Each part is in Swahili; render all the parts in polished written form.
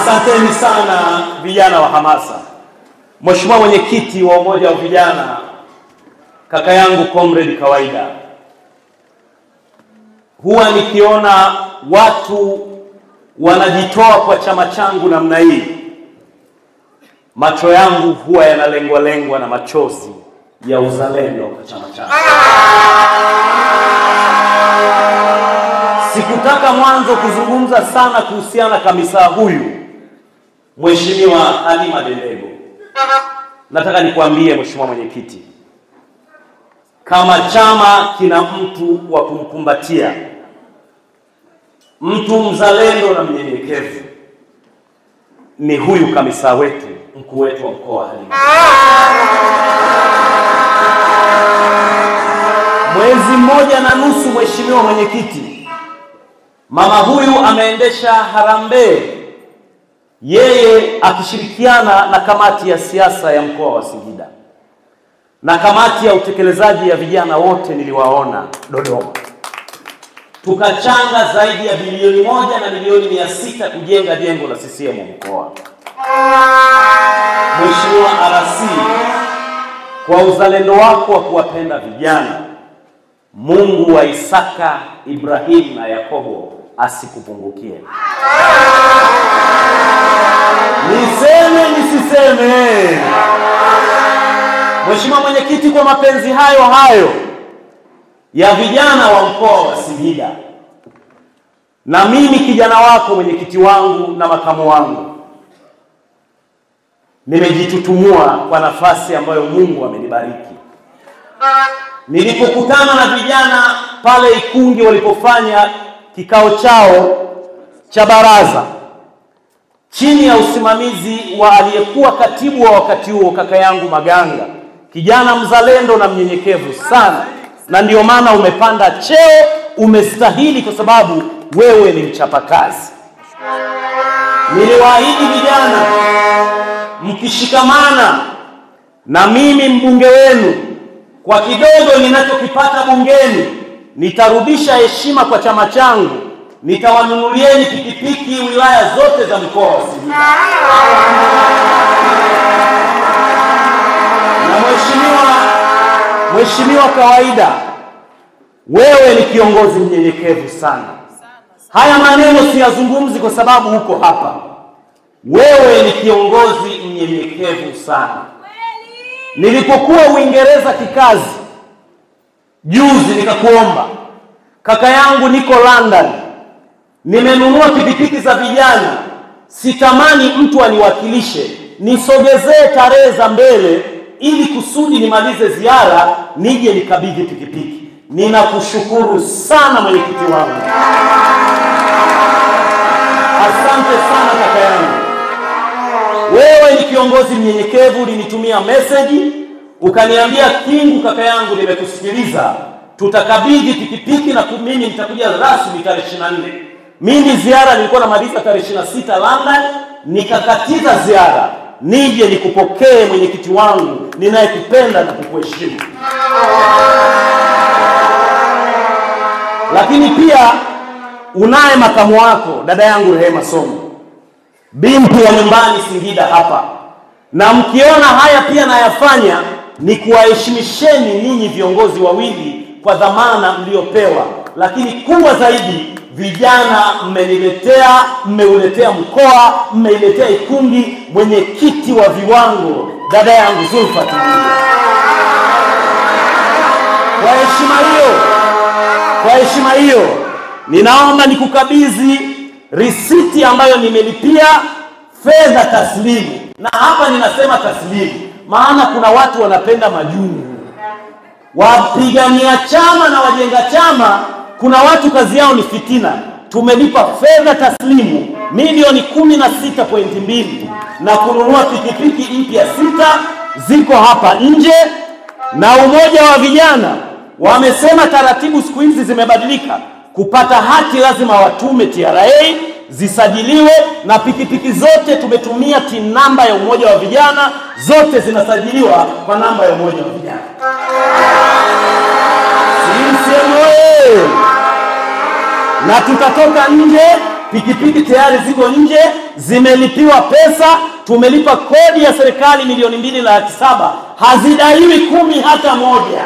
Asanteni sana vijana wa hamasa. Mheshimiwa mwenyekiti wa umoja wa vijana, kaka yangu Comrade Kawaida, huwa nikiona watu wanajitoa kwa chama changu namna hii, macho yangu huwa yanalengwa na machozi ya uzalendo kwa chama changu. Sikutaka mwanzo kuzungumza sana kuhusiana kamisa huyu Mheshimiwa Halima Dendego. Nataka nikwambie Mheshimiwa mwenyekiti, kama chama kina mtu wa kumkumbatia, mtu mzalendo na mnyenyekevu, ni huyu kamisa wetu, mkuu wetu wa mkoa Halima. Mwezi mmoja na nusu Mheshimiwa mwenyekiti, mama huyu ameendesha harambee, yeye akishirikiana na kamati ya siasa ya mkoa wa Singida na kamati ya utekelezaji ya vijana wote niliwaona Dodoma. Tukachanga zaidi ya bilioni 1 na milioni 600 kujenga jengo la CCM mkoa. Mheshimiwa RC, kwa uzalendo wako wa kuwapenda vijana, Mungu wa Isaka, Ibrahim na Yakobo asikupungukie. Niseme nisiseme? Mheshimiwa mwenyekiti, kwa mapenzi hayo ya vijana wa mkoa wa Singida, na mimi kijana wako, mwenyekiti wangu na makamu wangu, nimejitutumua kwa nafasi ambayo Mungu amenibariki. Nilipokutana na vijana pale Ikungi walipofanya kikao chao cha baraza chini ya usimamizi wa aliyekuwa katibu wa wakati huo, kaka yangu Maganga, kijana mzalendo na mnyenyekevu sana, na ndio maana umepanda cheo, umestahili kwa sababu wewe ni mchapakazi. Niliwaahidi vijana, mkishikamana na mimi mbunge wenu, kwa kidogo ninachokipata bungeni nitarudisha heshima kwa chama changu, nitawanunulieni pikipiki wilaya zote za mkoa wa Singida. Na Mheshimiwa Kawaida, wewe ni kiongozi mnyenyekevu sana. Haya maneno siyazungumzi kwa sababu huko hapa. Wewe ni kiongozi mnyenyekevu sana. Nilipokuwa Uingereza kikazi juzi, nikakuomba kaka yangu, niko London, nimenunua pikipiki za vijana, sitamani mtu aniwakilishe, nisogezee tarehe za mbele ili kusudi nimalize ziara nije nikabidhi pikipiki. Ninakushukuru sana mwenyekiti wangu. Asante sana kaka yangu. Wewe ni kiongozi mnyenyekevu. Ulinitumia message ukaniambia, Kingu kaka yangu, nimekusikiliza, tutakabidhi pikipiki na mimi nitakuja rasmi tarehe 24. Mimi ziara nilikuwa namaliza tarehe 26 London, nikakatiza ziara nije nikupokee mwenyekiti wangu ninayekupenda na kukuheshimu. Lakini pia unaye makamu wako, dada yangu Rehema Somo, binti wa nyumbani Singida hapa, na mkiona haya pia nayafanya ni kuwaheshimisheni ninyi viongozi wawili kwa dhamana mliopewa. Lakini kubwa zaidi, vijana mmeuletea mkoa, mmeiletea Ikungi mwenyekiti wa viwango, dada yangu Zulfa Tulia. Kwa heshima hiyo ninaomba nikukabidhi risiti ambayo nimelipia fedha taslimu. Na hapa ninasema taslimu maana kuna watu wanapenda majungu. Wapigania chama na wajenga chama, kuna watu kazi yao ni fitina. Tumelipa fedha taslimu milioni 16.2 na kununua pikipiki mpya 6 ziko hapa nje. Na umoja wa vijana wamesema taratibu siku hizi zimebadilika. Kupata hati lazima watume TRA zisajiliwe, na pikipiki zote tumetumia TIN namba ya umoja wa vijana, zote zinasajiliwa kwa namba ya umoja wa vijana. Na tutatoka nje, pikipiki tayari ziko nje, zimelipiwa pesa, tumelipa kodi ya serikali milioni 2,700,000, hazidaiwi 10 hata moja.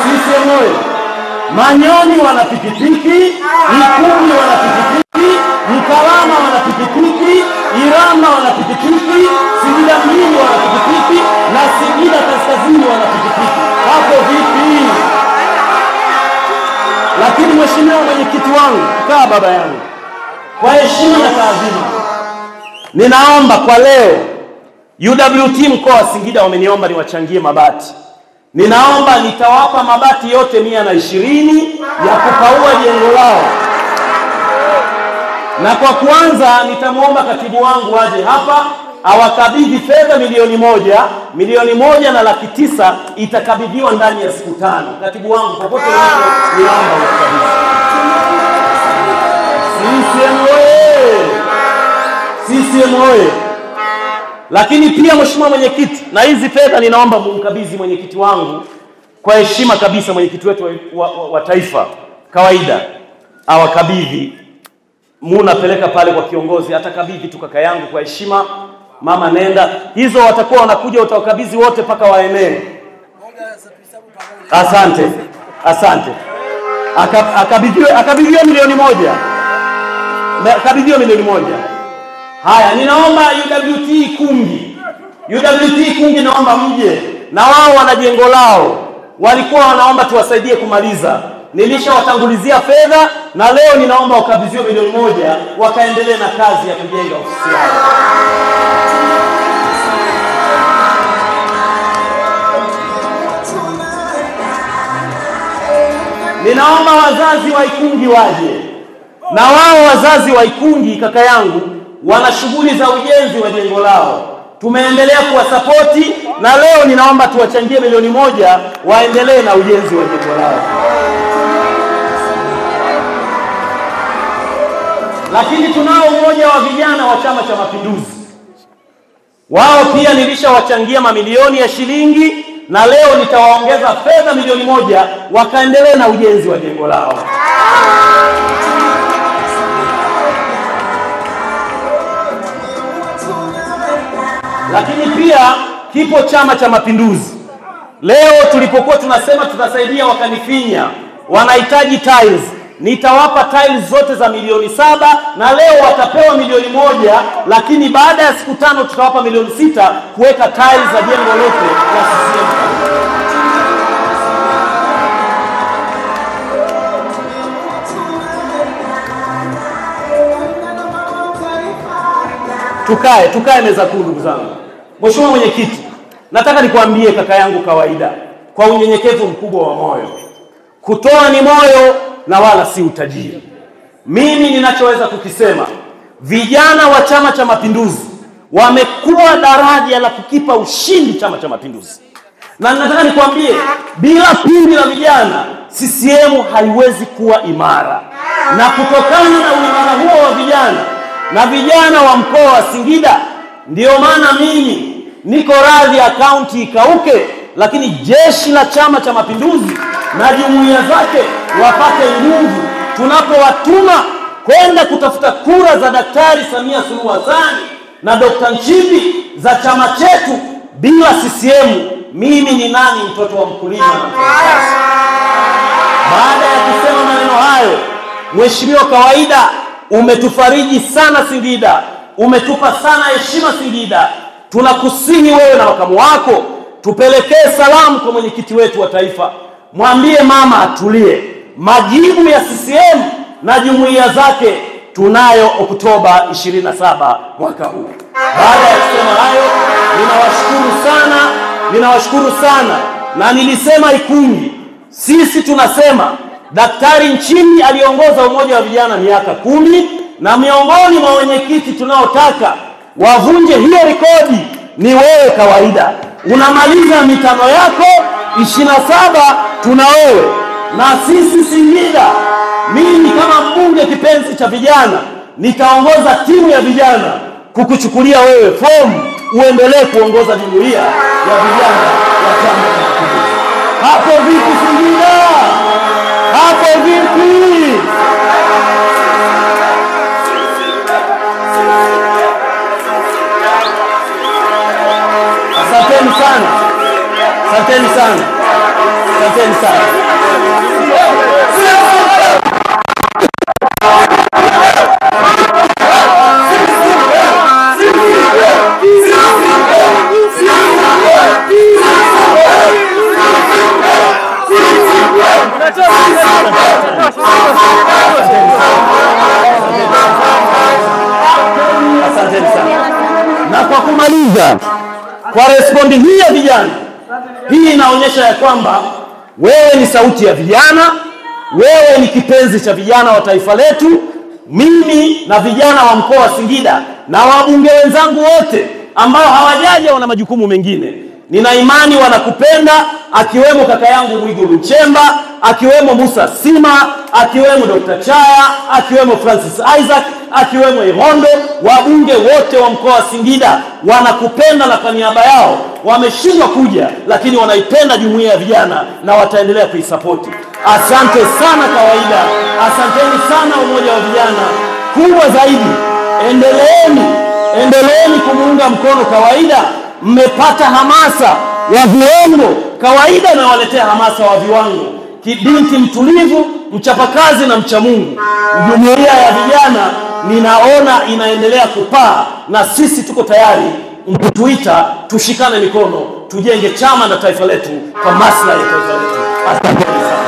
CCM oyee! Manyoni wana pikipiki, Ikumi wana pikipiki, Mkalama wana pikipiki, Iramba wana pikipiki, Singida mjini wana pikipiki, na Singida kaskazini wana pikipiki. Hapo vipi? Lakini mheshimiwa mwenyekiti wangu, kaa baba yangu, kwa heshima na taadhima, ninaomba kwa leo, UWT mkoa wa Singida wameniomba niwachangie mabati. Ninaomba nitawapa mabati yote 120 ya kupaua jengo lao. Na kwa kwanza nitamuomba katibu wangu aje hapa awakabidhi fedha milioni 1,900,000 itakabidhiwa ndani ya siku 5. Katibu wangu popote ulipo niomba ukabidhi. CCM oyee! CCM oyee! Lakini pia mheshimiwa mwenyekiti, na hizi fedha ninaomba mumkabidhi mwenyekiti wangu kwa heshima kabisa, mwenyekiti wetu wa taifa kawaida awakabidhi. Munapeleka pale kwa kiongozi, atakabidhi tu kaka yangu kwa heshima. Mama nenda, hizo watakuwa wanakuja, utawakabidhi wote paka waenee. Asante. Asante. Akabidhiwa milioni 1. Akabidhiwa milioni 1. Haya, ninaomba UWT Kungi. UWT Kungi naomba mje. Na wao wana jengo lao. Walikuwa wanaomba tuwasaidie kumaliza. Nilishawatangulizia fedha na leo ninaomba wakabidhiwe milioni 1 wakaendelee na kazi ya kujenga ofisi yao. Ninaomba wazazi wa Ikungi waje. Na wao wazazi wa Ikungi kaka yangu wana shughuli za ujenzi wa jengo lao. Tumeendelea kuwasapoti na leo ninaomba tuwachangie milioni 1 waendelee na ujenzi wa jengo lao. Lakini tunao umoja wa vijana wa Chama cha Mapinduzi. Wao pia nilishawachangia mamilioni ya shilingi na leo nitawaongeza fedha milioni 1 wakaendelee na ujenzi wa jengo lao. Lakini pia kipo Chama cha Mapinduzi. Leo tulipokuwa tunasema tutasaidia wakanifinya, wanahitaji tiles. Nitawapa tiles zote za milioni 7 na leo watapewa milioni 1, lakini baada ya siku 5 tutawapa milioni 6 kuweka tiles za jengo lote la CCM. Tukae meza kuu ndugu zangu. Mheshimiwa mwenyekiti, nataka nikwambie kaka yangu kawaida, kwa unyenyekevu mkubwa wa moyo. Kutoa ni moyo na wala si utajiri. Mimi ninachoweza kukisema, vijana wa Chama cha Mapinduzi wamekuwa daraja la kukipa ushindi Chama cha Mapinduzi. Na nataka nikwambie, bila pindi la vijana CCM haiwezi kuwa imara. Na kutokana na uimara huo wa vijana na vijana wa mkoa wa Singida, ndio maana mimi niko radhi akaunti ikauke, lakini jeshi la Chama cha Mapinduzi na jumuiya zake wapate nguvu tunapowatuma kwenda kutafuta kura za Daktari Samia Suluhu Hassan na Dr. Nchimbi za chama chetu. Bila CCM mimi ni nani? Mtoto wa mkulima na mfanyakazi. Baada ya kusema maneno hayo, Mheshimiwa kawaida, umetufariji sana Singida, umetupa sana heshima Singida. Tunakusihi wewe na makamu wako tupelekee salamu kwa mwenyekiti wetu wa taifa. Mwambie mama atulie. Majibu ya CCM na jumuiya zake tunayo Oktoba 27 mwaka huu. Baada ya kusema hayo, ninawashukuru sana na nilisema Ikungi, sisi tunasema Daktari Nchimbi aliongoza umoja wa vijana miaka 10 na miongoni mwa wenyekiti tunaotaka wavunje hiyo rekodi ni wewe kawaida. Unamaliza mitano yako 27 tuna wewe. Na sisi Singida, mimi kama mbunge kipenzi cha vijana nitaongoza timu ya vijana kukuchukulia wewe fomu uendelee kuongoza jumuiya ya vijana ya Chama cha Mapinduzi. Hapo vipi Singida? Hapo vipi? Asanteni sana. Asanteni sana. Asanteni sana. Na kwa kumaliza, kwa respondi hii ya vijana, hii inaonyesha ya kwamba wewe ni sauti ya vijana, wewe ni kipenzi cha vijana wa taifa letu. Mimi na vijana wa mkoa wa Singida na wabunge wenzangu wote ambao hawajaja wana majukumu mengine, nina imani wanakupenda, akiwemo kaka yangu Mwigulu Nchemba, akiwemo Musa Sima, akiwemo Dr. Chaya, akiwemo Francis Isaac, akiwemo Irondo. Wabunge wote wa mkoa wa Singida wanakupenda na kwa niaba yao wameshindwa kuja, lakini wanaipenda jumuiya ya vijana na wataendelea kuisapoti. Asante sana kawaida, asanteni sana umoja wa vijana. Kubwa zaidi, endeleeni kumuunga mkono kawaida. Mmepata hamasa ya viwango, kawaida na waletea hamasa wa viwango. Binti mtulivu, mchapakazi na mcha Mungu. Jumuiya ya vijana ninaona inaendelea kupaa, na sisi tuko tayari mkutuita tushikane mikono tujenge chama na taifa letu kwa maslahi ya taifa letu. Asante sana.